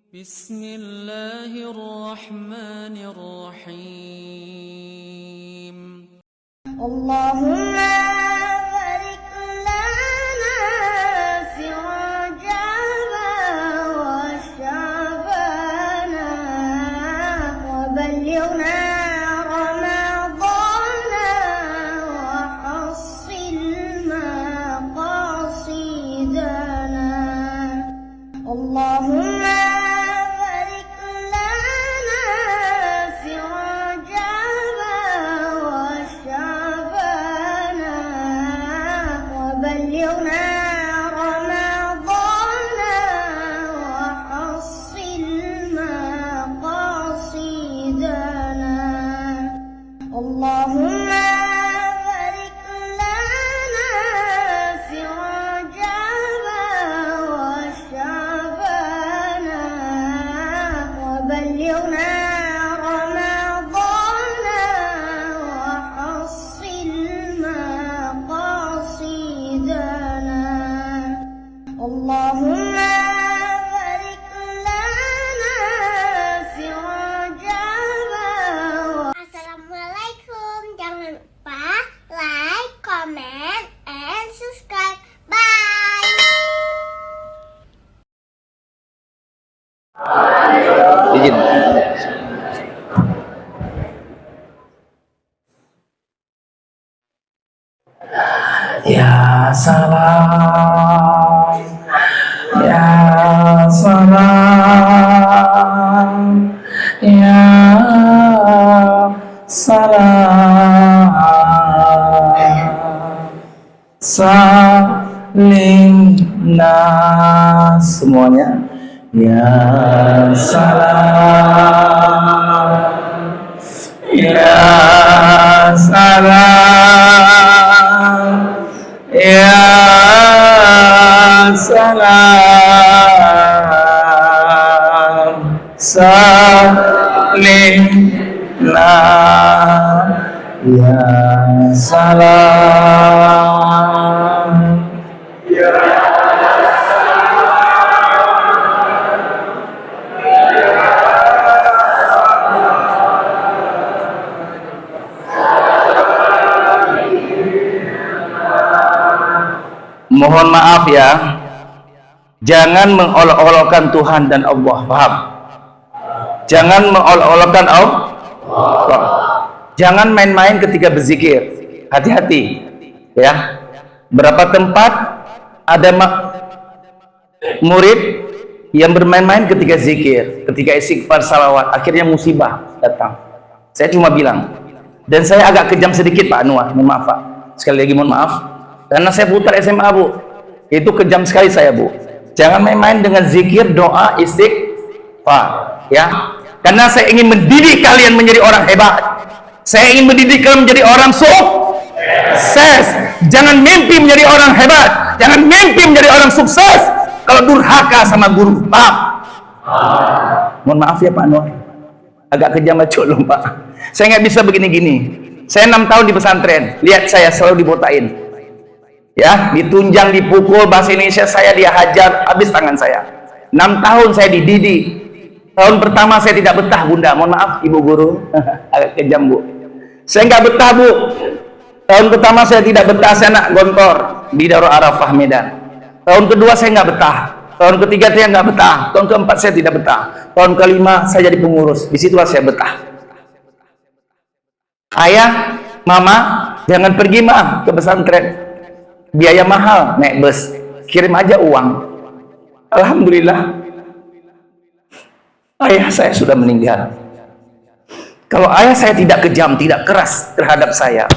بسم الله الرحمن الرحيم اللهم بارك لنا في رجب وشعبان وبلغنا رمضان وحصل مقاصدنا اللهم اللهم بارك لنا في رجب وشعبان وبلغنا رمضان وحصل مقاصدنا اللهم بارك لنا في رجب. Assalamualaikum, jangan lupa like, comment, and subscribe. Bye. Izin. Ya salam, ya salam, ya salam, salimna semuanya. Ya salam, ya salam, ya salam, salimna, ya salam, ya mohon maaf ya, jangan mengolok-olokkan Tuhan dan Allah, paham? Jangan mengolok-olokkan Allah. Jangan main-main ketika berzikir, hati-hati ya. Berapa tempat ada murid yang bermain-main ketika zikir, ketika istighfar, salawat, akhirnya musibah datang. Saya cuma bilang, dan saya agak kejam sedikit Pak Anwar, mohon maaf Pak, sekali lagi mohon maaf, karena saya putar SMA Bu, itu kejam sekali saya Bu. Jangan main-main dengan zikir, doa, istighfar ya, karena saya ingin mendidik kalian menjadi orang hebat. Saya ingin mendidik kalian menjadi orang sukses. Jangan mimpi menjadi orang hebat, jangan mimpi menjadi orang sukses kalau durhaka sama guru, Pak. Mohon maaf ya Pak Anwar, agak kejam culun Pak. Saya nggak bisa begini-gini. Saya 6 tahun di pesantren, lihat saya selalu dibotain ya, ditunjang, dipukul, bahasa Indonesia saya dia hajar habis tangan saya. 6 tahun saya dididik. Tahun pertama saya tidak betah Bunda, mohon maaf Ibu Guru, agak kejam Bu. Saya nggak betah Bu. Tahun pertama saya tidak betah, saya nak gontor di Darul Arafah Medan. Tahun kedua saya nggak betah. Tahun ketiga saya nggak betah. Tahun keempat saya tidak betah. Tahun kelima saya jadi pengurus. Disitulah saya betah. Ayah, Mama, jangan pergi Mah ke pesantren. Biaya mahal naik bus. Kirim aja uang. Alhamdulillah. Ayah saya sudah meninggal. Kalau ayah saya tidak kejam, tidak keras terhadap saya,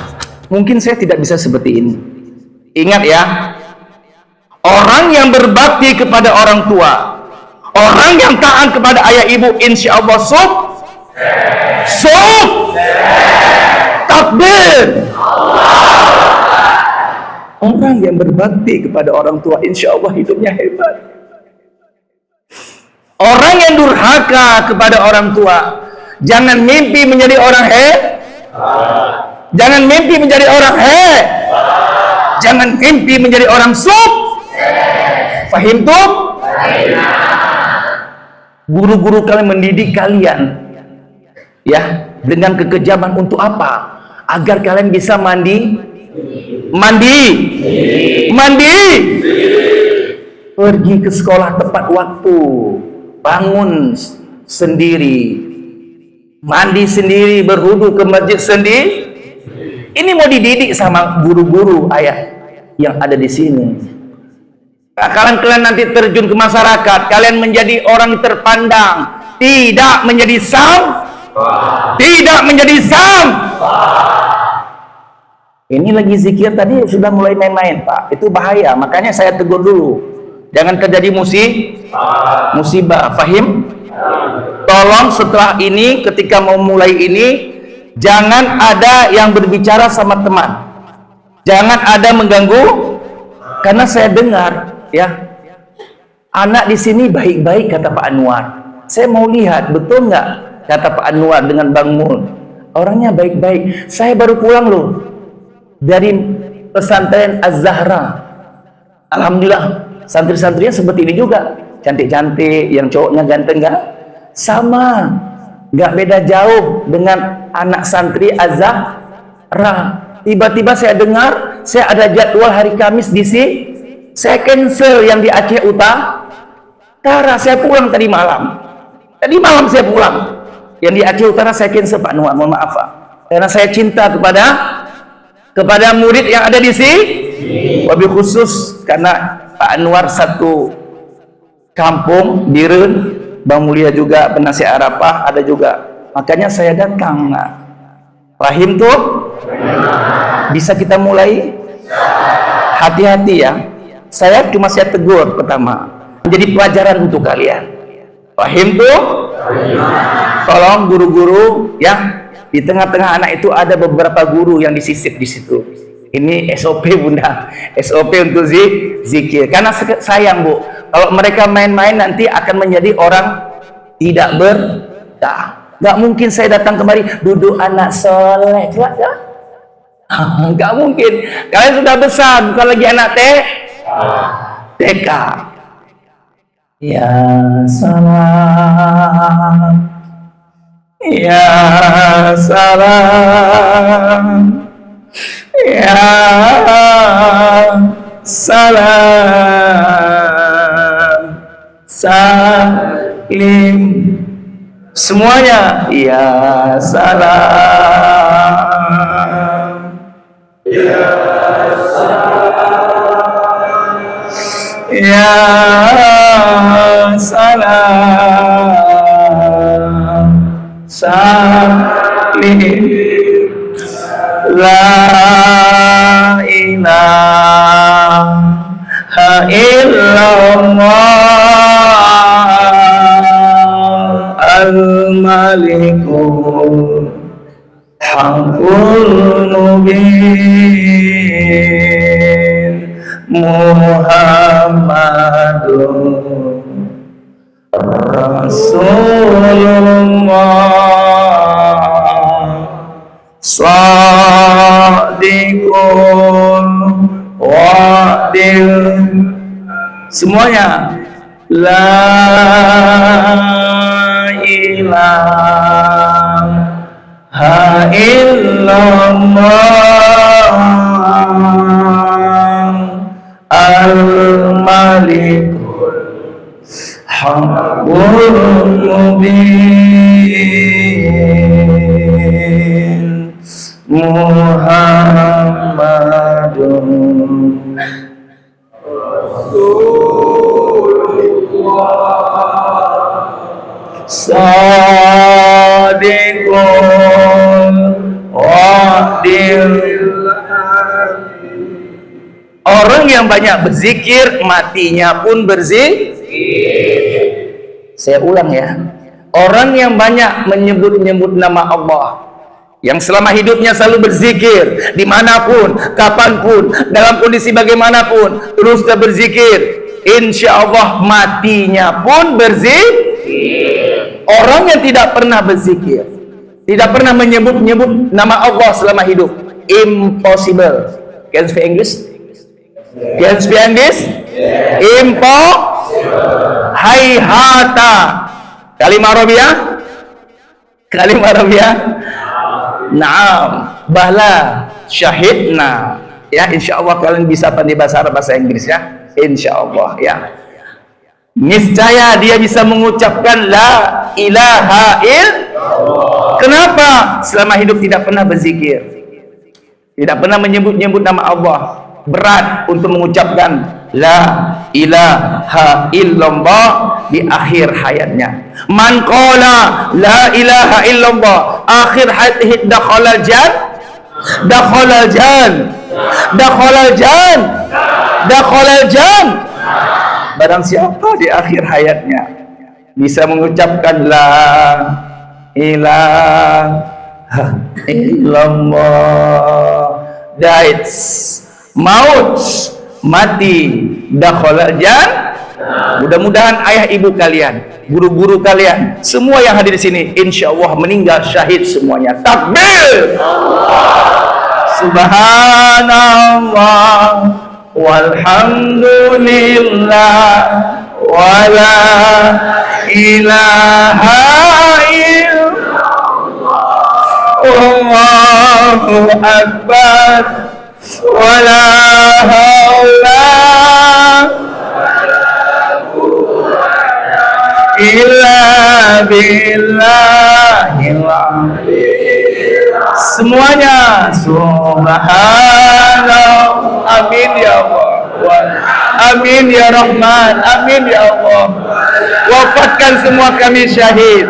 mungkin saya tidak bisa seperti ini. Ingat ya, orang yang berbakti kepada orang tua, orang yang taat kepada ayah ibu, insya Allah takbir. Orang yang berbakti kepada orang tua, insya Allah hidupnya hebat. Orang yang durhaka kepada orang tua, jangan mimpi menjadi orang jangan mimpi menjadi orang jangan mimpi menjadi orang sukses. Fahim tuh? Guru-guru kalian mendidik kalian ya dengan kekejaman untuk apa? Agar kalian bisa mandi, pergi ke sekolah tepat waktu, bangun sendiri, mandi sendiri, berwudu ke masjid sendiri. Ini mau dididik sama guru-guru ayah yang ada di sini. Kalian nanti terjun ke masyarakat, kalian menjadi orang terpandang, tidak menjadi Ini lagi zikir tadi sudah mulai main-main, Pak. Itu bahaya, makanya saya tegur dulu. Jangan terjadi musibah. Fahim? Tolong setelah ini, ketika mau mulai ini, jangan ada yang berbicara sama teman. Jangan ada mengganggu, karena saya dengar ya, anak di sini baik-baik kata Pak Anwar. Saya mau lihat betul nggak kata Pak Anwar dengan Bang Mul. Orangnya baik-baik. Saya baru pulang loh dari pesantren Az-Zahra. Alhamdulillah, santri-santrinya seperti ini juga, cantik-cantik, yang cowoknya ganteng nggak? Sama, nggak beda jauh dengan anak santri Az-Zahra. Tiba-tiba saya dengar, saya ada jadwal hari Kamis di sini, saya cancel yang di Aceh Utara. Saya pulang tadi malam. Tadi malam saya pulang. Yang di Aceh Utara saya cancel, Pak Anwar, mohon maaf Pak. Karena saya cinta kepada murid yang ada di sini. Wabil khusus karena Pak Anwar satu kampung di Ren, Bang Mulia juga penasihat Arafah ada juga. Makanya saya datang. Nah, Rahim tuh bisa kita mulai. Hati-hati ya. Saya tegur pertama, menjadi pelajaran untuk kalian. Rahim tuh, tolong guru-guru ya, di tengah-tengah anak itu ada beberapa guru yang disisip di situ. Ini SOP Bunda, SOP untuk zikir. Karena sayang Bu, kalau mereka main-main nanti akan menjadi orang tidak berkah. Gak mungkin saya datang kemari duduk anak soleh, ya? Gak mungkin. Kalian sudah besar, bukan lagi anak TK. Ya salam, ya salam, ya salam, salim, semuanya. Ya salam, ya ya salam, salim, la ilaha illallah al-malikul haqqul mubin Muhammadun Rasulullah Shadiqul Wadil. Semuanya. La ilaha illallah al-malikul haqqul mubin Muhammadun Sadiqul Wadil. Orang yang banyak berzikir matinya pun berzikir. Saya ulang ya, orang yang banyak menyebut-nyebut nama Allah, yang selama hidupnya selalu berzikir, dimanapun, kapanpun, dalam kondisi bagaimanapun, terus berzikir, insya Allah matinya pun berzikir. Orang yang tidak pernah berzikir, tidak pernah menyebut-nyebut nama Allah selama hidup, impossible. Can you speak English? Can you speak English? Impossible. Hayhata. Kalimah Arabiah? Kalimah Arabiah? Naam. Bala. Syahidna. Ya, insyaallah kalian bisa pandai bahasa Arab, bahasa Inggris ya. Insyaallah ya. Niscaya dia bisa mengucapkan la ilaha illallah. Kenapa? Selama hidup tidak pernah berzikir, tidak pernah menyebut-nyebut nama Allah. Berat untuk mengucapkan la ilaha illallah di akhir hayatnya. Man qala la ilaha illallah akhir hayatihi dakhalal jan, dakhalal jan, dakhalal jan, dakhalal jan. Barang siapa di akhir hayatnya bisa mengucapkan la ilaha illallah, died, maut, mati, dakhalal jan. Mudah-mudahan ayah ibu kalian, guru-guru kalian, semua yang hadir di sini insyaallah meninggal syahid semuanya. Takbir. Subhanallah walhamdulillah wala ilaha illallah Allahu akbar wala haula illa billahil azim. Semuanya subhanallah. Amin ya Allah. Amin ya Rahman. Amin ya Allah. Wafatkan semua kami syahid.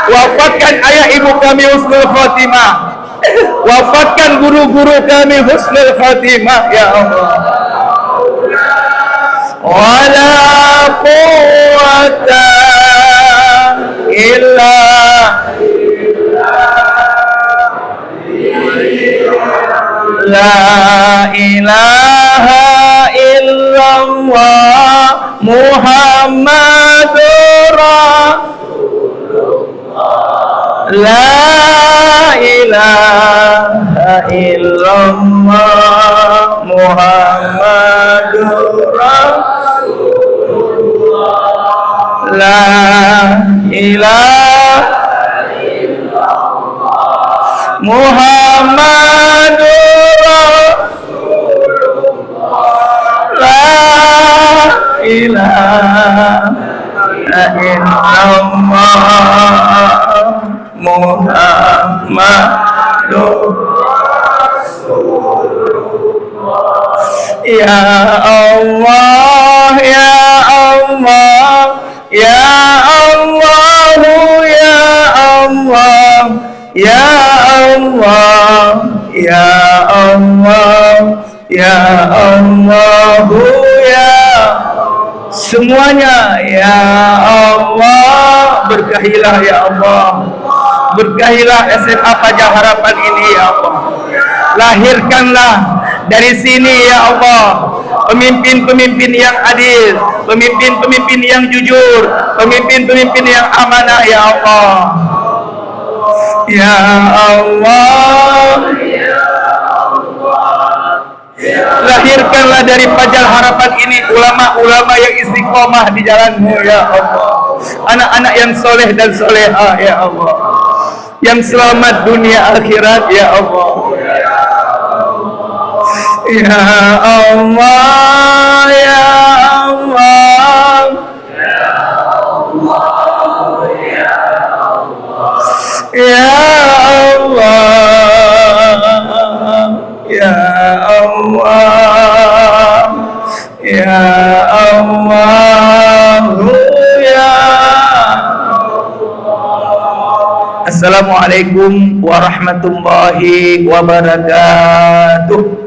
Wafatkan ayah ibu kami husnul khatimah. Wafatkan guru-guru kami husnul khatimah ya Allah. Wala quwwata illa la ilaha illallah Muhammadur Rasulullah. La ilaha illallah Muhammadur Rasulullah. La ilaha illallah Muhammadur ilaha illallah Muhammadur Rasulullah. Ya Allah ya Allah ya Allah ya Allah ya Allah ya Allah ya Allah ya semuanya ya Allah. Berkahilah ya Allah, berkahilah SMA Fajar Harapan ini ya Allah. Lahirkanlah dari sini ya Allah pemimpin-pemimpin yang adil, pemimpin-pemimpin yang jujur, pemimpin-pemimpin yang amanah ya Allah. Ya Allah, lahirkanlah dari Fajar Harapan ini ulama-ulama yang istiqomah di jalanmu ya Allah. Anak-anak yang soleh dan soleha ya Allah, yang selamat dunia akhirat ya Allah. Ya Allah ya Allah ya Allah ya Allah ya Allah ya Allah. Assalamualaikum warahmatullahi wabarakatuh.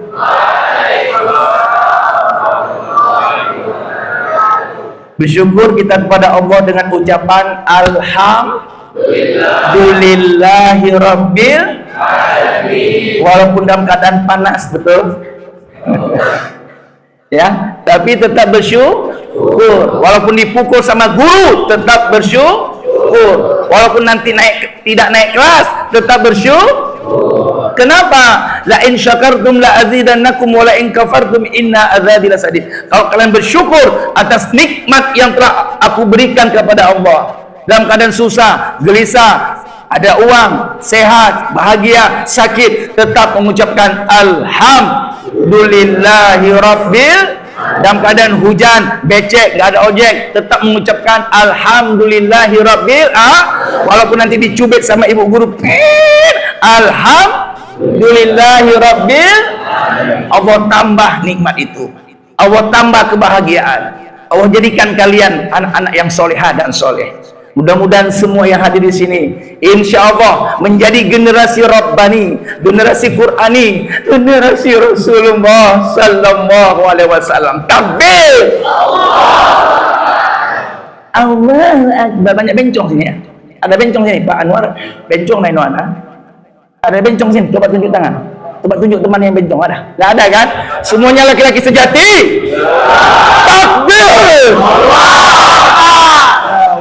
Bersyukur kita kepada Allah dengan ucapan Alhamdulillahi Rabbil Alamin. Walaupun dalam keadaan panas, betul? Ya, tapi tetap bersyukur. Walaupun dipukul sama guru, tetap bersyukur. Walaupun nanti tidak naik kelas, tetap bersyukur. Kenapa? La in syakartum la azidannakum wa la in kafartum inna azabi lasadid. Kalau kalian bersyukur atas nikmat yang telah aku berikan kepada Allah, dalam keadaan susah, gelisah, ada uang, sehat, bahagia, sakit, tetap mengucapkan alhamdulillahi rabbil. Dalam keadaan hujan, becek, gak ada ojek, tetap mengucapkan alhamdulillahi rabbil. Walaupun nanti dicubit sama ibu guru, alhamdulillahi rabbil. Allah tambah nikmat itu, Allah tambah kebahagiaan, Allah jadikan kalian anak-anak yang solehah dan soleh. Mudah-mudahan semua yang hadir di sini, insya Allah menjadi generasi Rabbani, generasi Qurani, generasi Rasulullah Sallallahu Alaihi Wasallam. Takbir! Allah Akbar. Banyak bencong sini ya. Ada bencong sini, Pak Anwar. Bencong naik Nuan. Ada bencong sini. Coba tunjuk tangan. Coba tunjuk teman yang bencong. Ada? Nggak ada kan? Semuanya laki-laki sejati. Takbir!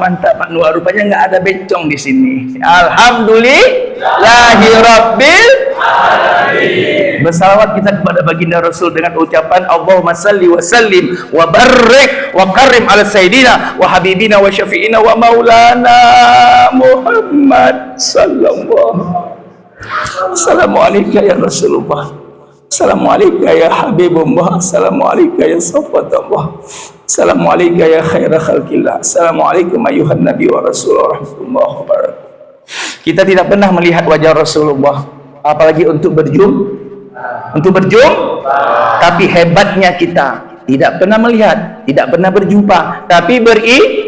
Mantap Pak Nuar, rupanya nggak ada bencong di sini. Alhamdulillahirabbil alamin. Bersalawat kita kepada baginda Rasul dengan ucapan Allahumma salli wa sallim wa barik wa karim ala sayyidina wa habibina wa syafi'ina wa maulana Muhammad sallallahu. Assalamualaikum ya Rasulullah. Assalamualaikum ya Habibullah. Assalamualaikum ya Safatullah. Assalamualaikum ya khaira khalqillah. Assalamualaikum ayuhan nabi wa rasulullah rahmatullah wa barakatuh. Kita tidak pernah melihat wajah Rasulullah, apalagi untuk berjumpa. Tapi hebatnya kita tidak pernah melihat, tidak pernah berjumpa, tapi beri.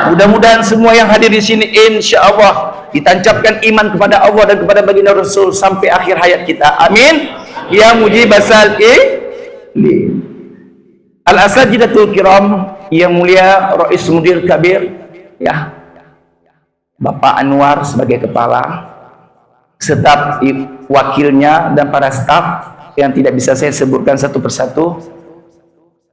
Mudah-mudahan semua yang hadir di sini insya Allah ditancapkan iman kepada Allah dan kepada baginda Rasul sampai akhir hayat kita. Amin. Ya mujibasal Al-Asatidatul Kiram, yang mulia Rais Mudir Kabir, ya, Bapak Anwar sebagai kepala, staf wakilnya dan para staf yang tidak bisa saya sebutkan satu persatu.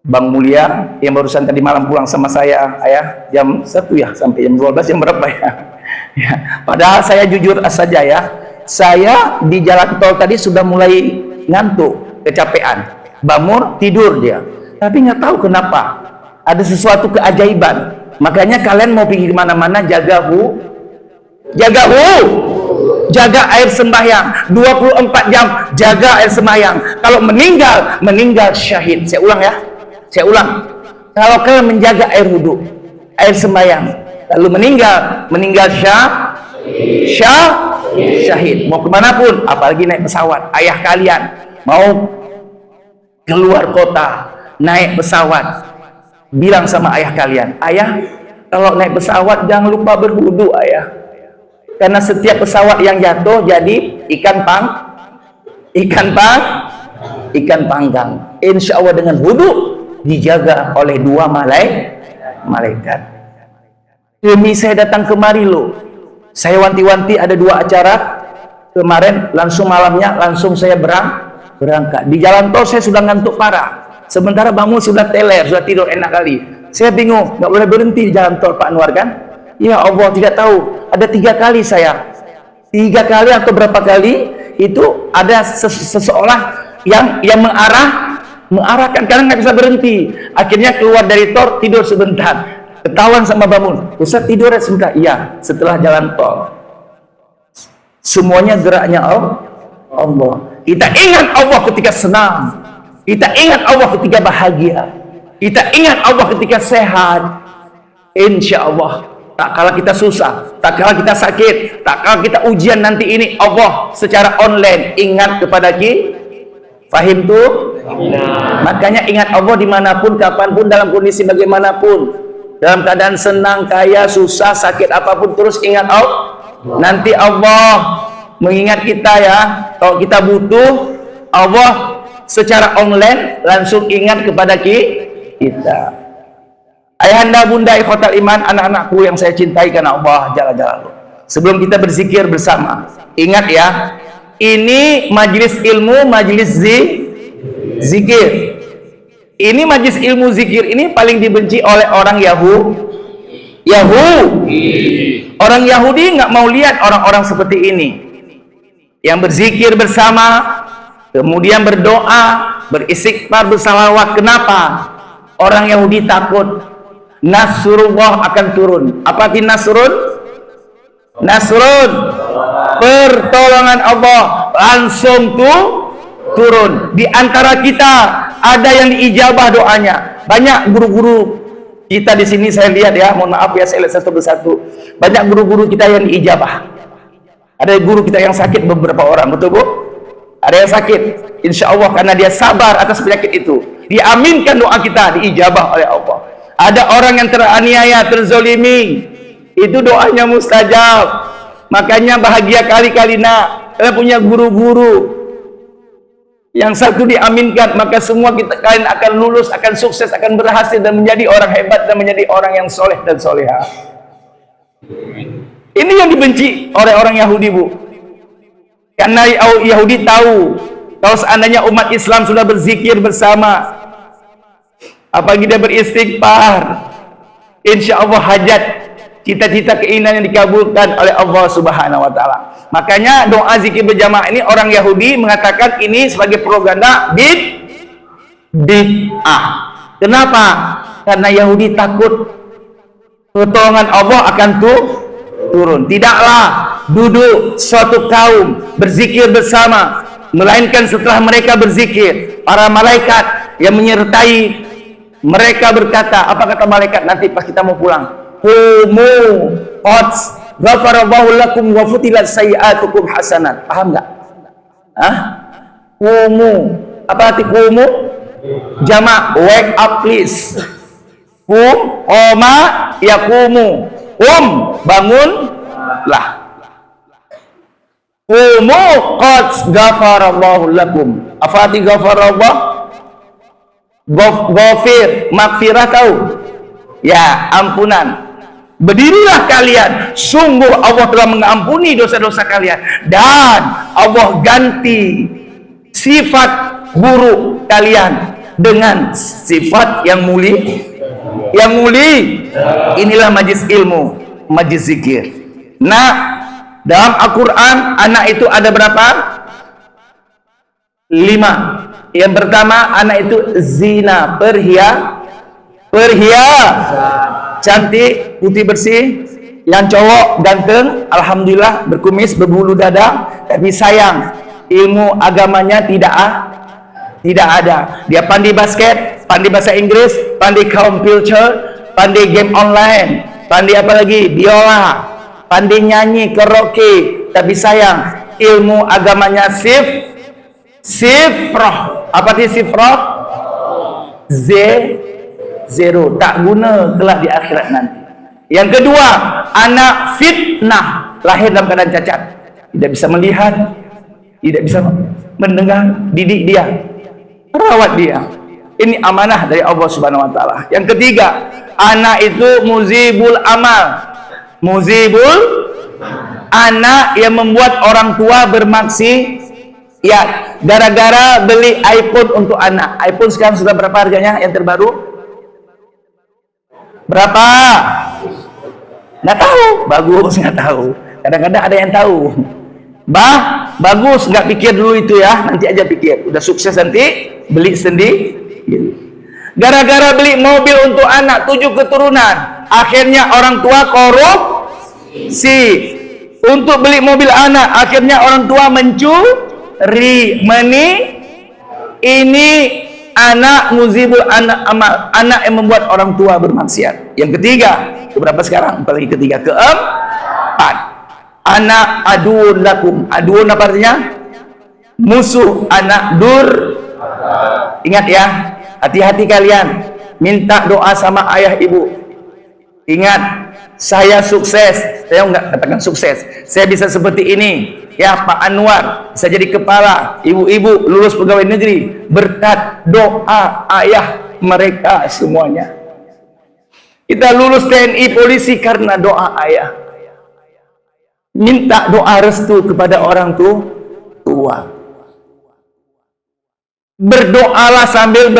Bang Mulia yang barusan tadi malam pulang sama saya, ayah, jam 1 ya sampai jam 12, jam berapa ya? Ya, padahal saya jujur saja ya, saya di jalan tol tadi sudah mulai ngantuk, kecapean, bangun tidur dia. Tapi nggak tahu kenapa ada sesuatu keajaiban. Makanya kalian mau pergi kemana-mana jaga air sembahyang 24 jam, jaga air sembahyang. Kalau meninggal syahid. Saya ulang. Kalau kalian menjaga air wudu, air sembahyang, lalu meninggal syahid. Mau kemanapun, apalagi naik pesawat. Ayah kalian mau keluar kota, naik pesawat, bilang sama ayah kalian, ayah, kalau naik pesawat jangan lupa berwudu ayah, karena setiap pesawat yang jatuh jadi ikan panggang. Insya Allah dengan wudu dijaga oleh 2 malaikat. Demi saya datang kemari loh, saya wanti-wanti ada 2 acara kemarin, langsung malamnya langsung saya berangkat. Di jalan tol saya sudah ngantuk parah. Sementara bangun sudah teler, sudah tidur enak kali. Saya bingung, nggak boleh berhenti di jalan tol Pak Anwar kan? Ya Allah, tidak tahu. Ada 3 kali saya, 3 kali atau berapa kali itu ada seseorang yang mengarahkan, karena nggak bisa berhenti. Akhirnya keluar dari tol, tidur sebentar. Ketahuan sama bangun, Ustaz tidur sebentar. Iya, setelah jalan tol. Semuanya geraknya Allah. Kita ingat Allah ketika senang. Kita ingat Allah ketika bahagia. Kita ingat Allah ketika sehat. Insya Allah. Tak kala kita susah, tak kala kita sakit, tak kala kita ujian nanti ini, Allah secara online ingat kepada kita. Fahim tuh? Makanya ingat Allah dimanapun, kapanpun, dalam kondisi bagaimanapun. Dalam keadaan senang, kaya, susah, sakit, apapun, terus ingat Allah. Nanti Allah mengingat kita ya. Kalau kita butuh, Allah secara online langsung ingat kepada kita. Ayahanda, bunda, ikhwatal iman, anak-anakku yang saya cintai karena Allah Jalla Jalaluhu. Sebelum kita berzikir bersama, ingat ya, ini majelis ilmu, majelis zikir. Ini majelis ilmu zikir ini paling dibenci oleh orang Yahudi. Orang Yahudi nggak mau lihat orang-orang seperti ini yang berzikir bersama, kemudian berdoa, beristighfar, bersalawat. Kenapa? Orang Yahudi takut. Nasrullah akan turun. Apa arti nasrun? Nasrun, pertolongan Allah langsung turun. Di antara kita ada yang diijabah doanya. Banyak guru-guru kita di sini saya lihat ya, mohon maaf ya saya lihat satu persatu. Banyak guru-guru kita yang diijabah. Ada guru kita yang sakit beberapa orang, betul Bu? Ada yang sakit, insya Allah karena dia sabar atas penyakit itu, diaminkan doa kita, diijabah oleh Allah. Ada orang yang teraniaya, terzolimi, itu doanya mustajab. Makanya bahagia kali-kali nak, kalian punya guru-guru yang satu diaminkan, maka semua kalian akan lulus, akan sukses, akan berhasil dan menjadi orang hebat dan menjadi orang yang soleh dan soleha. Ini yang dibenci oleh orang Yahudi, Bu. Karena Yahudi tahu kalau seandainya umat Islam sudah berzikir bersama, apalagi dia beristighfar, insya Allah hajat, cita-cita keinginan yang dikabulkan oleh Allah Subhanahu wa Ta'ala. Makanya doa zikir berjamaah ini orang Yahudi mengatakan ini sebagai propaganda bid'ah. Kenapa? Karena Yahudi takut pertolongan Allah akan turun. Tidaklah duduk suatu kaum berzikir bersama, melainkan setelah mereka berzikir, para malaikat yang menyertai mereka berkata, apa kata malaikat nanti pas kita mau pulang? Qumu qad ghafarallahu lakum wa futilat sayyi'atukum hasanat. Paham enggak? Hah? Qumu. Apa arti qumu? Jamak, wake up please. Qum, qoma, yaqumu. Bangunlah. Qumu qad ghafarallahu lakum. Apa arti ghafarallah? Ghafir, maghfirah tahu? Ya, ampunan. Berdirilah kalian, sungguh Allah telah mengampuni dosa-dosa kalian, dan Allah ganti sifat buruk kalian dengan sifat yang mulia. Inilah majlis ilmu, majlis zikir. Nah, dalam Al-Quran anak itu ada berapa? 5. Yang pertama, anak itu zina, cantik, putih bersih. Yang cowok ganteng, alhamdulillah, berkumis, berbulu dada, tapi sayang ilmu agamanya tidak ada. Dia pandai basket, pandai bahasa Inggris, pandai komputer, pandai game online, pandai apa lagi, biola, pandai nyanyi, karaoke, tapi sayang ilmu agamanya sifroh. Apa sih sifroh? Zero, tak guna kelak di akhirat nanti. Yang kedua, anak fitnah, lahir dalam keadaan cacat, tidak bisa melihat, tidak bisa mendengar, didik dia, rawat dia. Ini amanah dari Allah Subhanahu wa Ta'ala. Yang ketiga, anak itu muzibul amal. Anak yang membuat orang tua bermaksiat gara-gara beli iPhone untuk anak. iPhone sekarang sudah berapa harganya yang terbaru? Berapa? Nggak tahu. Bagus, nggak tahu. Kadang-kadang ada yang tahu. Bagus, nggak pikir dulu itu ya. Nanti aja pikir. Udah sukses nanti beli sendiri. Gara-gara beli mobil untuk anak 7 keturunan, akhirnya orang tua korupsi. Untuk beli mobil anak, akhirnya orang tua mencuri. Ini anak muzibul anak yang membuat orang tua bermaksiat. Yang ketiga, berapa sekarang? Apalagi ketiga. Keempat, anak aduun lakum. Aduun apa artinya? Musuh. Anak ingat ya, hati-hati kalian minta doa sama ayah ibu. Ingat, saya sukses, saya enggak katakan sukses, saya bisa seperti ini ya, Pak Anwar bisa jadi kepala, ibu-ibu lulus pegawai negeri berkat doa ayah mereka semuanya. Kita lulus TNI polisi karena doa ayah. Minta doa restu kepada orang tua. Berdoalah sambil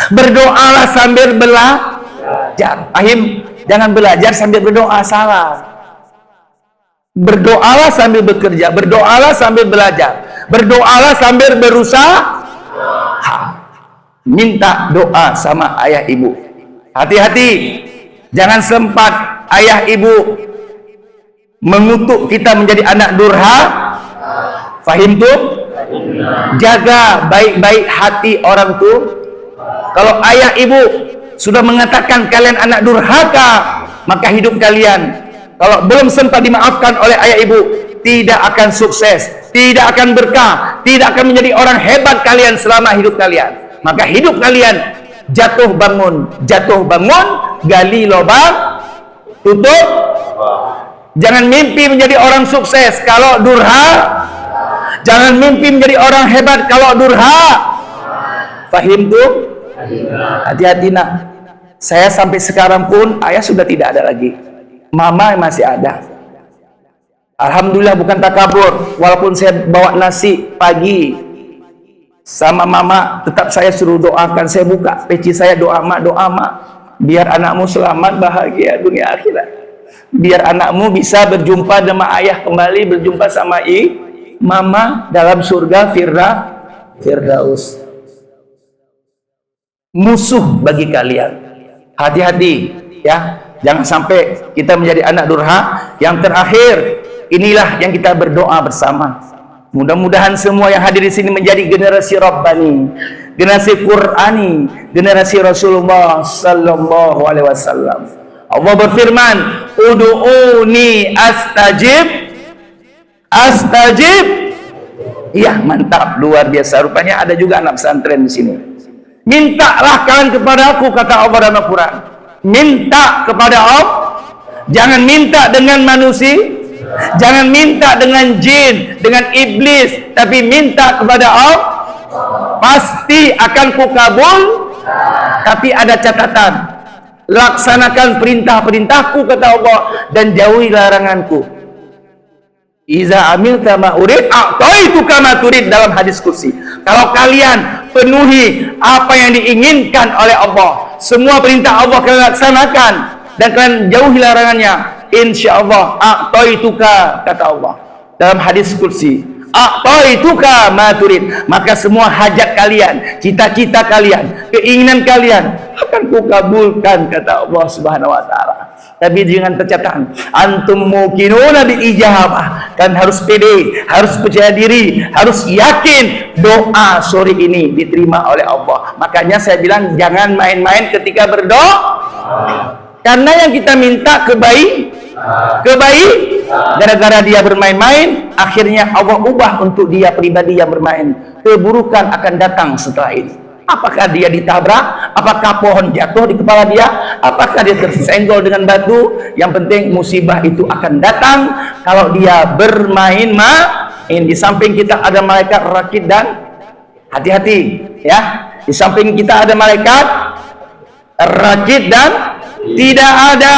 berdoalah sambil belajar. Jangan belajar sambil berdoa, salah. Berdoalah sambil bekerja, berdoalah sambil belajar, berdoalah sambil berusaha. Minta doa sama ayah ibu. Hati-hati, jangan sempat ayah ibu mengutuk kita menjadi anak durha. Fahim tuh? Jaga baik-baik hati orang tuh. Kalau ayah ibu sudah mengatakan kalian anak durhaka, maka hidup kalian kalau belum sempat dimaafkan oleh ayah ibu, tidak akan sukses, tidak akan berkah, tidak akan menjadi orang hebat kalian selama hidup kalian. Maka hidup kalian jatuh bangun, gali lubang, tutup. Jangan mimpi menjadi orang sukses kalau durha. Jangan mimpi menjadi orang hebat kalau durha. Fahim tuh? Hati-hati nak. Saya sampai sekarang pun ayah sudah tidak ada lagi, mama masih ada. Alhamdulillah, bukan takabur. Walaupun saya bawa nasi pagi sama mama, tetap saya suruh doakan. Saya buka peci saya, doa mak, biar anakmu selamat bahagia dunia akhirat, biar anakmu bisa berjumpa dengan ayah kembali, berjumpa sama mama dalam surga Firdaus. Musuh bagi kalian, hati-hati ya, jangan sampai kita menjadi anak durha. Yang terakhir, inilah yang kita berdoa bersama. Mudah-mudahan semua yang hadir di sini menjadi generasi Rabbani, generasi Qur'ani, generasi Rasulullah sallallahu alaihi wasallam. Allah berfirman, "Ud'uni astajib." Iya, mantap, luar biasa. Rupanya ada juga anak pesantren di sini. Mintalah kalian kepada aku, kata Allah dalam Al-Quran. Minta kepada Allah. Jangan minta dengan manusia, jangan minta dengan jin, dengan iblis, tapi minta kepada Allah. Pasti akan kukabul, tapi ada catatan. Laksanakan perintah-perintahku, kata Allah, dan jauhi laranganku. Iza amilta ma urid a'taituka ma turid, dalam hadis kursi. Kalau kalian penuhi apa yang diinginkan oleh Allah, semua perintah Allah kalian laksanakan, dan kalian jauhi larangannya, insyaallah a'taituka, kata Allah dalam hadis kursi, a'taituka ma turid, maka semua hajat kalian, cita-cita kalian, keinginan kalian akan kukabulkan, kata Allah Subhanahu wa taala. Tapi dengan catatan, antum muqinuna bi ijabah, kan harus pede, harus percaya diri, harus yakin doa sore ini diterima oleh Allah. Makanya saya bilang jangan main-main ketika berdoa, karena yang kita minta kebaik, gara-gara dia bermain-main, akhirnya Allah ubah untuk dia pribadi yang bermain. Keburukan akan datang setelah ini. Apakah dia ditabrak? Apakah pohon jatuh di kepala dia? Apakah dia tersenggol dengan batu? Yang penting musibah itu akan datang kalau dia bermain-main. Di samping kita ada malaikat rakid, dan hati-hati ya, di samping kita ada malaikat rakid, dan tidak ada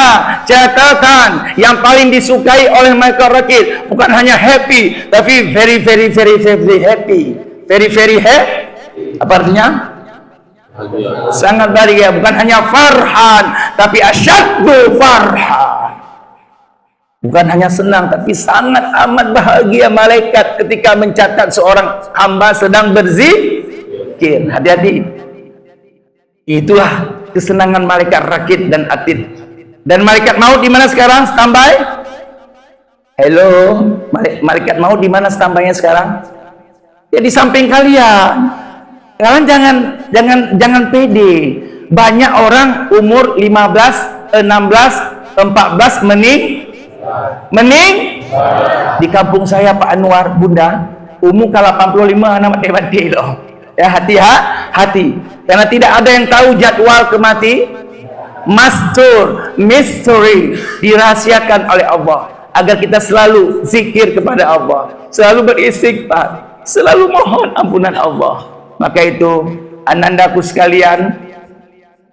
catatan yang paling disukai oleh malaikat rakid bukan hanya happy, tapi very happy. Apa artinya? Sangat bahagia. Bukan hanya farhan, tapi asyaddu farhan. Bukan hanya senang, tapi sangat amat bahagia malaikat ketika mencatat seorang hamba sedang berzikir. Hati-hati. Itulah kesenangan malaikat rakid dan atid. Dan malaikat maut di mana sekarang? Standby. Hello, malaikat maut di mana standby-nya sekarang? Ya di samping kalian. Kalian jangan pede. Banyak orang umur 15, 16, 14 mening di kampung saya, Pak Anwar, Bunda, umur ke 85 anak mati loh. Ya, hati-hati, karena tidak ada yang tahu jadwal kemati. Mystery dirahasiakan oleh Allah agar kita selalu zikir kepada Allah, selalu beristighfar, selalu mohon ampunan Allah. Maka itu anandaku sekalian,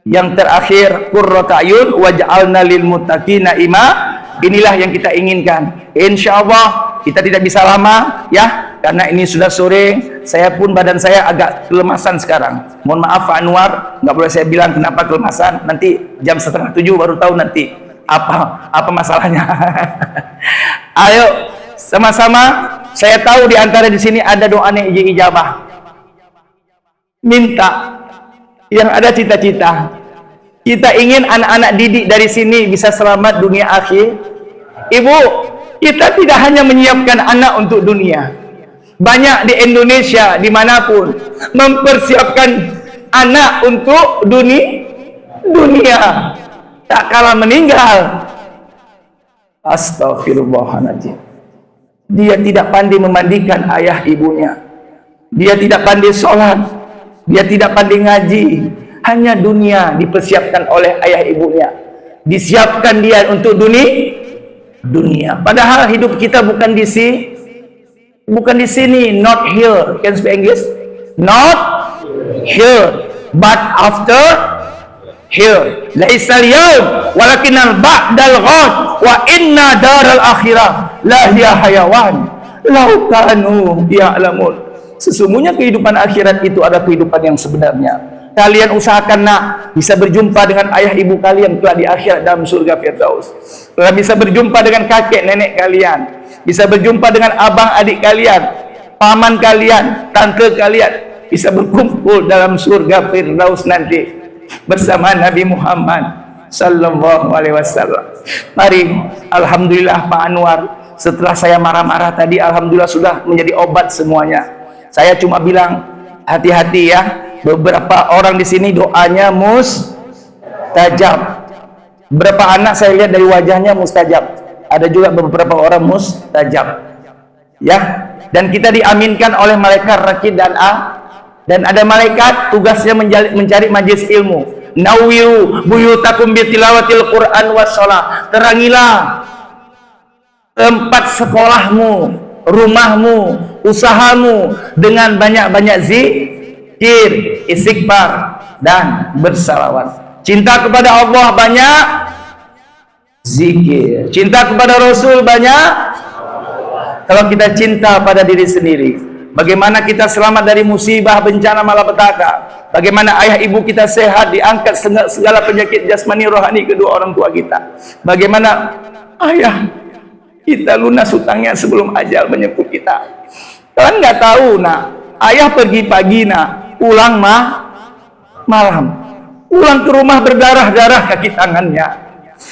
yang terakhir, qurrata ayun waj'alna lil muttaqina ima. Inilah yang kita inginkan. Insyaallah kita tidak bisa lama ya, karena ini sudah sore. Saya pun badan saya agak kelemasan sekarang. Mohon maaf Pak Anwar, nggak boleh saya bilang kenapa kelemasan. Nanti jam 6:30 baru tahu nanti apa masalahnya. Ayo sama-sama. Saya tahu di antara di sini ada doanya ijabah. Minta yang ada cita-cita. Kita ingin anak-anak didik dari sini bisa selamat dunia akhir. Ibu, kita tidak hanya menyiapkan anak untuk dunia. Banyak di Indonesia, dimanapun, mempersiapkan anak untuk dunia. Tak kalah meninggal. Astaghfirullahaladzim. Dia tidak pandai memandikan ayah ibunya. Dia tidak pandai sholat. Dia tidak pandai ngaji. Hanya dunia dipersiapkan oleh ayah ibunya. Disiapkan dia untuk dunia. Padahal hidup kita bukan di sini. Not here. Can speak English? Not here, but after here. Laisal yaum walakinal ba'dal ghad wa inna daral akhirah la hiya hayawan law kanu ya'lamun. Sesungguhnya kehidupan akhirat itu adalah kehidupan yang sebenarnya. Kalian usahakan nak bisa berjumpa dengan ayah ibu kalian kelak di akhirat dalam surga Firdaus. Bisa berjumpa dengan kakek nenek kalian, bisa berjumpa dengan abang adik kalian, paman kalian, tante kalian, bisa berkumpul dalam surga Firdaus nanti bersama Nabi Muhammad sallallahu alaihi wasallam. Mari, alhamdulillah Pak Anwar, setelah saya marah-marah tadi, alhamdulillah sudah menjadi obat semuanya. Saya cuma bilang hati-hati ya. Beberapa orang di sini doanya mustajab. Beberapa anak saya lihat dari wajahnya mustajab. Ada juga beberapa orang mustajab. Ya, dan kita diaminkan oleh malaikat Rakib dan ada malaikat tugasnya mencari majelis ilmu. Nawwiru buyutakum bitilawatil Quran was shalah. Terangilah tempat sekolahmu, rumahmu, usahamu dengan banyak-banyak zikir, istighfar dan bersalawat. Cinta kepada Allah banyak zikir, cinta kepada Rasul banyak. Kalau kita cinta pada diri sendiri, bagaimana kita selamat dari musibah, bencana, malapetaka, bagaimana ayah ibu kita sehat, diangkat segala penyakit jasmani rohani kedua orang tua kita, bagaimana ayah kita lunas hutangnya sebelum ajal menyebut kita. Kalian nggak tahu nak, ayah pergi pagi nak, pulang malam, pulang ke rumah berdarah-darah kaki tangannya.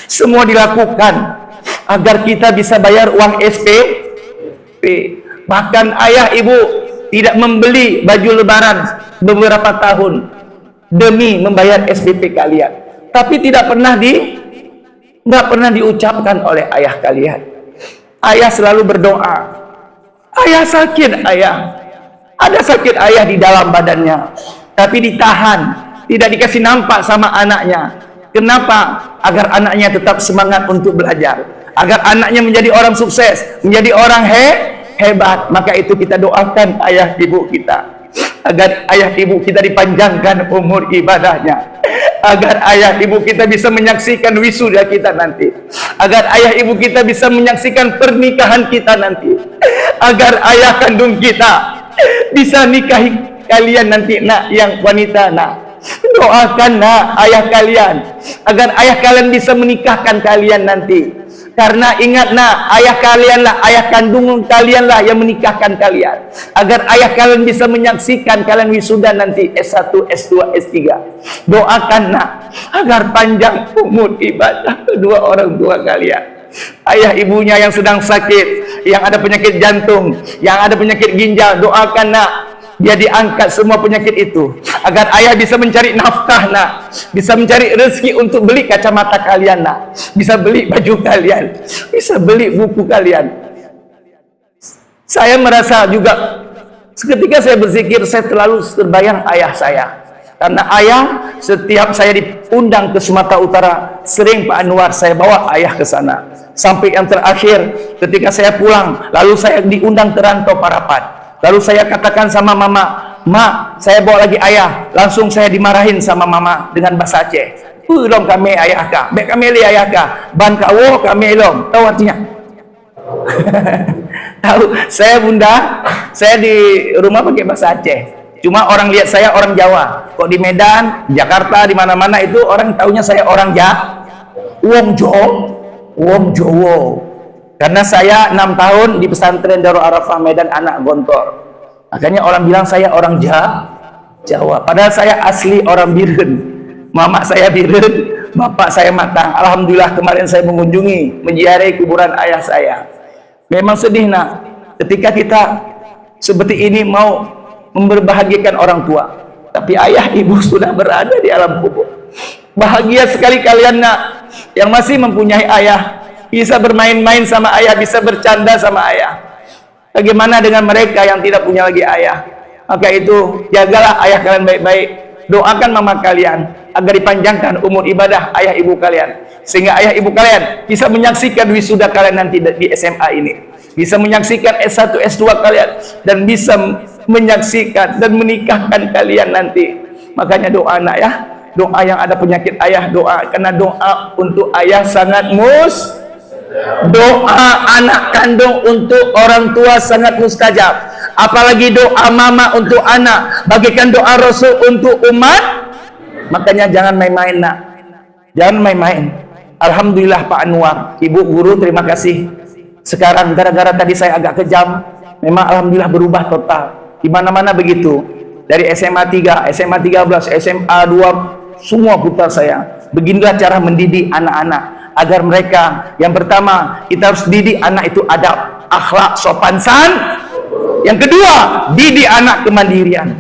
Semua dilakukan agar kita bisa bayar uang SPP. Bahkan ayah ibu tidak membeli baju lebaran beberapa tahun demi membayar SPP kalian, tapi nggak pernah diucapkan oleh ayah kalian. Ayah selalu berdoa. Ayah sakit, ada sakit ayah di dalam badannya, tapi ditahan, tidak dikasih nampak sama anaknya. Kenapa? Agar anaknya tetap semangat untuk belajar, agar anaknya menjadi orang sukses, menjadi orang hebat. Maka itu kita doakan ayah ibu kita, agar ayah ibu kita dipanjangkan umur ibadahnya, agar ayah ibu kita bisa menyaksikan wisuda kita nanti, agar ayah ibu kita bisa menyaksikan pernikahan kita nanti, agar ayah kandung kita bisa nikahi kalian nanti nak, yang wanita nak. Doakan nak ayah kalian, agar ayah kalian bisa menikahkan kalian nanti. Karena ingat nak, ayah kalian lah, ayah kandung kalian lah yang menikahkan kalian, agar ayah kalian bisa menyaksikan kalian wisuda nanti S1, S2, S3. Doakan nak, agar panjang umur ibadah kedua orang tua kalian. Ayah ibunya yang sedang sakit, yang ada penyakit jantung, yang ada penyakit ginjal, doakan nak, dia diangkat semua penyakit itu, agar ayah bisa mencari nafkah nak, bisa mencari rezeki untuk beli kacamata kalian nak, bisa beli baju kalian, bisa beli buku kalian. Saya merasa juga ketika saya berzikir, saya terlalu terbayang ayah saya. Karena ayah, setiap saya diundang ke Sumatera Utara, sering Pak Anwar saya bawa ayah ke sana. Sampai yang terakhir, ketika saya pulang, lalu saya diundang ke Rantau Parapat. Lalu saya katakan sama mama, mak, saya bawa lagi ayah. Langsung saya dimarahin sama mama dengan bahasa Aceh. Ulom kami ayah kah, baik kami li ayah kah, ban kawo kami ilom. Tahu artinya? Tahu? Saya bunda, saya di rumah pakai bahasa Aceh. Cuma orang lihat saya orang Jawa. Kok di Medan, Jakarta, di mana-mana itu orang taunya saya orang Wong Jowo. Karena saya 6 tahun di pesantren Darul Arafah Medan anak Gontor. Makanya orang bilang saya orang Jawa. Padahal saya asli orang Biren. Mama saya birun, bapak saya matang. Alhamdulillah kemarin saya mengunjungi, menziarahi kuburan ayah saya. Memang sedih nak, ketika kita seperti ini mau memberbahagiakan orang tua, tapi ayah ibu sudah berada di alam kubur. Bahagia sekali kalian nak, yang masih mempunyai ayah, bisa bermain-main sama ayah, bisa bercanda sama ayah. Bagaimana dengan mereka yang tidak punya lagi ayah? Maka itu, jagalah ayah kalian baik-baik. Doakan mama kalian agar dipanjangkan umur ibadah ayah ibu kalian, sehingga ayah ibu kalian bisa menyaksikan wisuda kalian nanti di SMA ini, bisa menyaksikan S1 S2 kalian, dan bisa menyaksikan dan menikahkan kalian nanti. Makanya doa nak ya, doa yang ada penyakit ayah doa, karena doa untuk ayah sangat doa anak kandung untuk orang tua sangat mustajab, apalagi doa mama untuk anak, bagikan doa Rasul untuk umat. Makanya jangan main-main nak, jangan main-main. Alhamdulillah Pak Anwar, ibu guru terima kasih. Sekarang gara-gara tadi saya agak kejam, memang alhamdulillah berubah total. Di mana-mana begitu, dari SMA 3, SMA 13, SMA 2, semua putar saya. Beginilah cara mendidik anak-anak agar mereka, yang pertama kita harus didik anak itu adab, akhlak, sopan san. Yang kedua, didik anak kemandirian.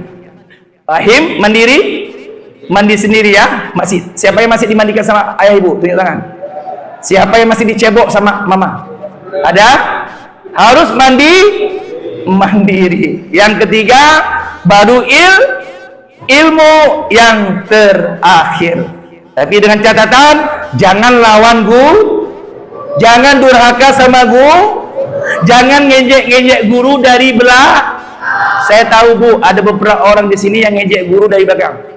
Pahim? Mandiri? Mandi sendiri ya. Masih siapa yang masih dimandikan sama ayah ibu? Tunjuk tangan. Siapa yang masih dicebok sama mama? Ada? Harus mandiri. Yang ketiga, baru ilmu yang terakhir. Tapi dengan catatan, jangan lawan jangan durhaka sama jangan ngejek guru dari belakang. Saya tahu Bu, ada beberapa orang di sini yang ngejek guru dari belakang.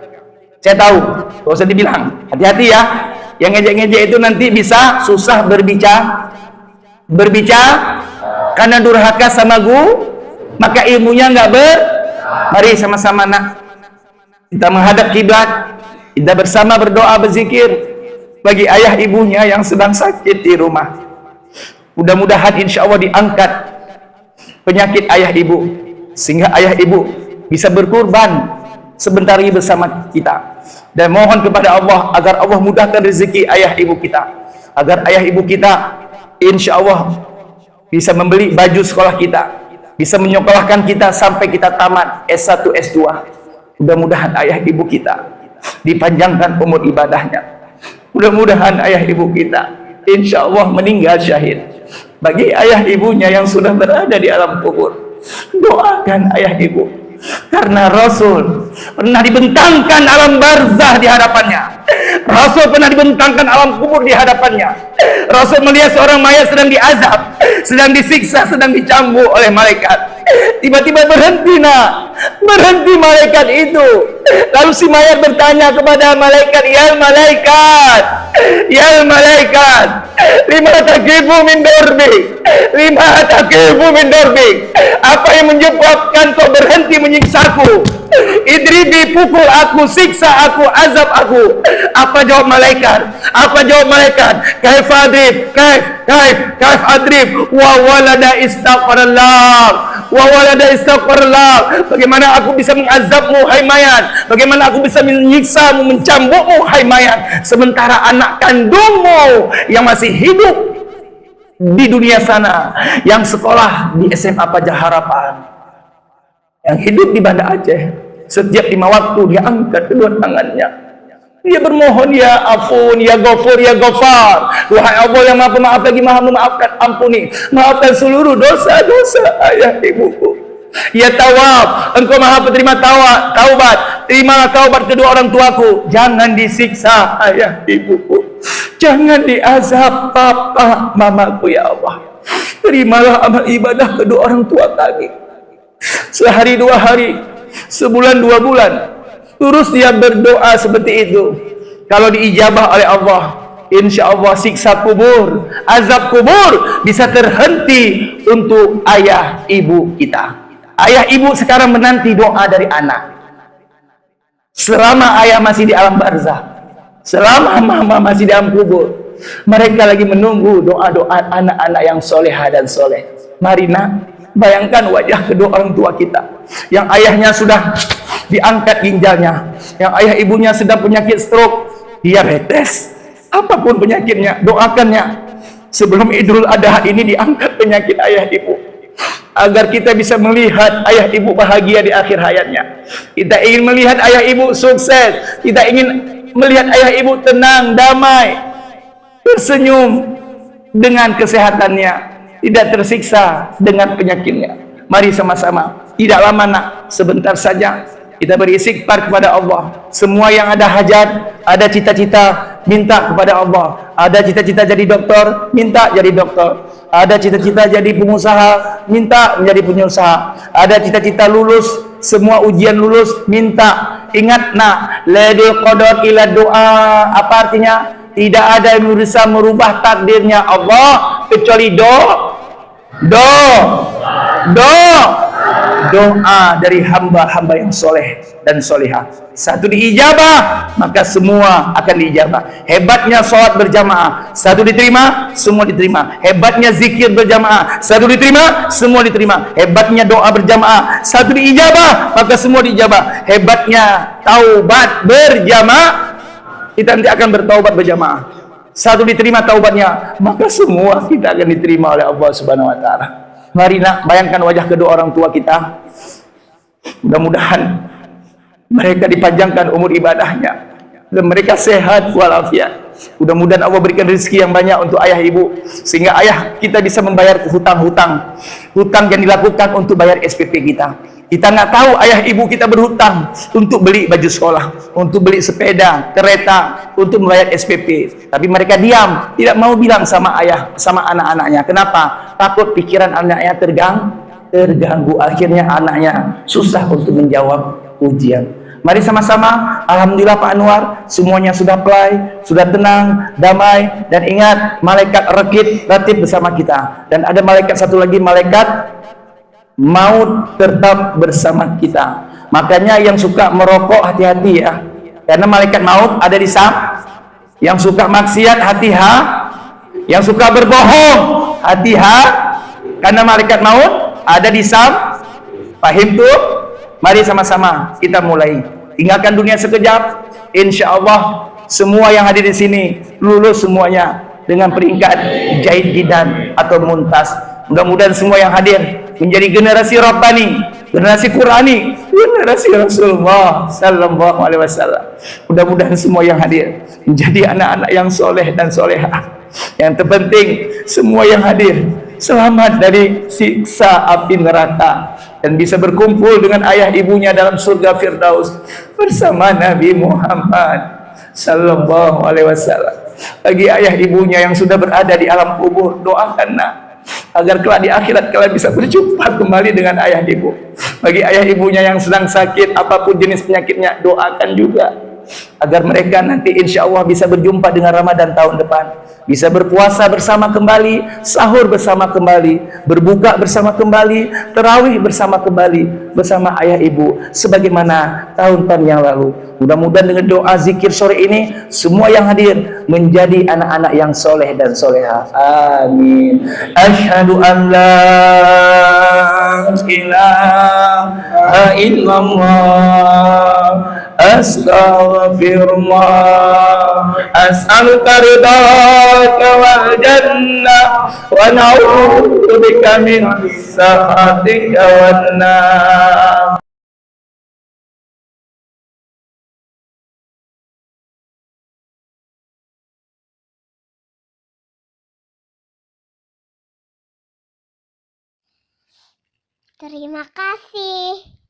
Saya tahu, gak usah dibilang, hati-hati ya. Yang ngejek-ngejek itu nanti bisa susah berbicara karena durhaka sama maka ilmunya nggak Mari sama-sama nak, kita menghadap kiblat, kita bersama berdoa berzikir bagi ayah ibunya yang sedang sakit di rumah. Mudah-mudahan insya Allah diangkat penyakit ayah ibu, sehingga ayah ibu bisa berkurban sebentar lagi bersama kita. Dan mohon kepada Allah agar Allah mudahkan rezeki ayah ibu kita, agar ayah ibu kita insya Allah bisa membeli baju sekolah kita, bisa menyekolahkan kita sampai kita tamat S1 S2. Mudah-mudahan ayah ibu kita dipanjangkan umur ibadahnya. Mudah-mudahan ayah ibu kita insya Allah meninggal syahid. Bagi ayah ibunya yang sudah berada di alam kubur, doakan ayah ibu, karena Rasul pernah dibentangkan alam barzah di hadapannya. Rasul pernah dibentangkan alam kubur di hadapannya. Rasul melihat seorang mayat sedang diazab, sedang disiksa, sedang dicambuk oleh malaikat. Tiba-tiba berhenti malaikat itu. Lalu si mayat bertanya kepada malaikat, ya malaikat, lima takifu min darbik, apa yang menyebabkan kau berhenti menyiksaku? Idribi, pukul aku, siksa aku, azab aku. Apa jawab malaikat? Kaif adrib wa walada istaghfarallah. Bagaimana aku bisa mengazabmu hai mayat? Bagaimana aku bisa menyiksamu, mencambukmu hai mayat, sementara anak kandungmu yang masih hidup di dunia sana, yang sekolah di SMA Fajar Harapan, yang hidup di Banda Aceh, setiap 5 waktu dia angkat kedua tangannya, dia bermohon, ya afun, ya ghafur, ya ghafar. Wahai Allah yang maha pemaaf lagi maha memaafkan, ampuni, maafkan seluruh dosa-dosa ayah ibuku. Ya Tawab, engkau maha penerima taubat, terimalah taubat kedua orang tuaku. Jangan disiksa ayah ibuku, jangan diazab papa mamaku ya Allah. Terimalah amal ibadah kedua orang tua kami. Sehari 2 hari, sebulan 2 bulan, terus dia berdoa seperti itu. Kalau diijabah oleh Allah, insya Allah siksa kubur, azab kubur bisa terhenti untuk ayah ibu kita. Ayah ibu sekarang menanti doa dari anak. Selama ayah masih di alam barzah, selama mama masih di alam kubur, mereka lagi menunggu doa-doa anak-anak yang soleha dan soleh. Mari nak, bayangkan wajah kedua orang tua kita yang ayahnya sudah diangkat ginjalnya, yang ayah ibunya sedang penyakit stroke, diabetes, apapun penyakitnya, doakannya sebelum Idul Adha ini diangkat penyakit ayah ibu, agar kita bisa melihat ayah ibu bahagia di akhir hayatnya. Kita ingin melihat ayah ibu sukses, kita ingin melihat ayah ibu tenang, damai, tersenyum dengan kesehatannya, tidak tersiksa dengan penyakitnya. Mari sama-sama, tidak lama nak, sebentar saja kita beristighfar kepada Allah. Semua yang ada hajat, ada cita-cita, minta kepada Allah. Ada cita-cita jadi dokter, minta jadi dokter. Ada cita-cita jadi pengusaha, minta menjadi pengusaha. Ada cita-cita lulus, semua ujian lulus, minta. Ingat nak, ladul qadar ila doa. Apa artinya? Tidak ada yang bisa merubah takdirnya Allah kecuali doa dari hamba-hamba yang soleh dan solehah. Satu diijabah, maka semua akan diijabah. Hebatnya sholat berjamaah, satu diterima, semua diterima. Hebatnya zikir berjamaah, satu diterima, semua diterima. Hebatnya doa berjamaah, satu diijabah, maka semua diijabah. Hebatnya taubat berjamaah, kita nanti akan bertaubat berjamaah. Satu diterima taubatnya, maka semua kita akan diterima oleh Allah Subhanahu wa taala. Mari nak, bayangkan wajah kedua orang tua kita. Mudah-mudahan mereka dipanjangkan umur ibadahnya dan mereka sehat walafiat. Mudah-mudahan Allah berikan rezeki yang banyak untuk ayah ibu, sehingga ayah kita bisa membayar hutang-hutang yang dilakukan untuk bayar SPP kita. Kita nggak tahu ayah ibu kita berhutang untuk beli baju sekolah, untuk beli sepeda, kereta, untuk membayar SPP. Tapi mereka diam, tidak mau bilang sama ayah, sama anak-anaknya. Kenapa? Takut pikiran anaknya terganggu. Akhirnya anaknya susah untuk menjawab ujian. Mari sama-sama, alhamdulillah Pak Anwar, semuanya sudah apply, sudah tenang, damai, dan ingat, malaikat rakib bersama kita. Dan ada malaikat satu lagi, malaikat maut tetap bersama kita. Makanya yang suka merokok hati-hati ya, karena malaikat maut ada di yang suka maksiat hati-ha, yang suka berbohong hati-ha, karena malaikat maut ada di paham tuh? Mari sama-sama kita mulai, tinggalkan dunia sekejap. Insya Allah semua yang hadir di sini lulus semuanya dengan peringkat jaidan atau muntas. Mudah-mudahan semua yang hadir menjadi generasi Rabbani, generasi Qurani, generasi Rasulullah sallallahu alaihi wasallam. Mudah-mudahan semua yang hadir menjadi anak-anak yang soleh dan solehah. Yang terpenting semua yang hadir selamat dari siksa api neraka dan bisa berkumpul dengan ayah ibunya dalam surga Firdaus bersama Nabi Muhammad sallallahu alaihi wasallam. Bagi ayah ibunya yang sudah berada di alam kubur, doakan nak, agar kelak di akhirat kalian bisa berjumpa kembali dengan ayah ibu. Bagi ayah ibunya yang sedang sakit, apapun jenis penyakitnya, doakan juga agar mereka nanti insya Allah bisa berjumpa dengan Ramadan tahun depan, bisa berpuasa bersama kembali, sahur bersama kembali, berbuka bersama kembali, terawih bersama kembali bersama ayah ibu sebagaimana tahun-tahun yang lalu. Mudah-mudahan dengan doa zikir sore ini semua yang hadir menjadi anak-anak yang soleh dan soleha. Amin. Asyhadu an la ilaha illallah, astaghfirullah, as'aluka ridhaka wal jannah wa na'udzubika min sakhatika wan nar. Terima kasih.